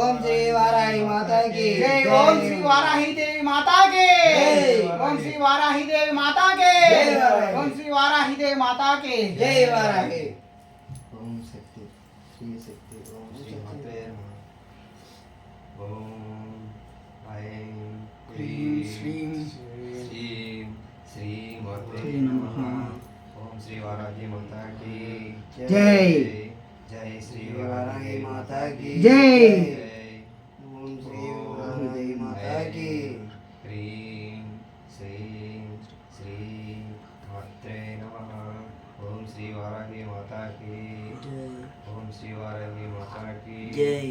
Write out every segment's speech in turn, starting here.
ओम श्री वाराही माता की जय। ओम श्री वाराही देवी माता के ओम श्री वाराही देवी माता के जय वाराही। ओम श्री वाराही देवी माता के जय वाराही ओम शक्ति श्री शक्ति ओम श्री मात्रे नमः ओम ऐं ह्रीं श्रीं श्रीं श्री मात्रे श्री नमः। ओम श्री वाराही माता की जय। जय श्री वाराही माता की जय। ओम श्री वाराही माता की ह्रीं श्रीं श्री मात्रे नमः ओम श्री वाराही माता की ओम श्री वाराही माता की जय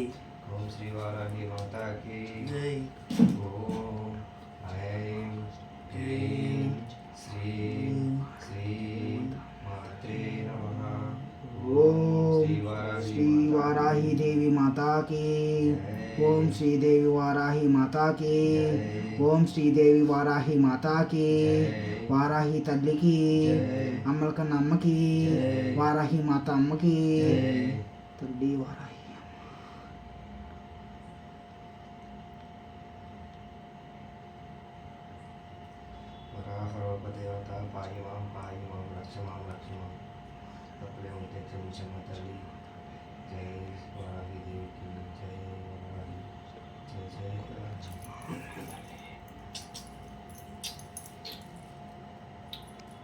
ओम श्री वाराही माता की जय ओम ऐं ह्रीं श्रीं श्री मात्रे नमः ओम श्री श्री वाराही देवी माता की ओम श्री देवी वाराही माता की ओम श्री देवी वाराही माता की వారాహి తల్లికి అమ్మలకన్న అమ్మకి వారాహి మాత అమ్మకి తల్లి వారాహి వరాహరూపదేవత పాయి మాం రక్ష మాం తప్పులే ఉంటే క్షమించండి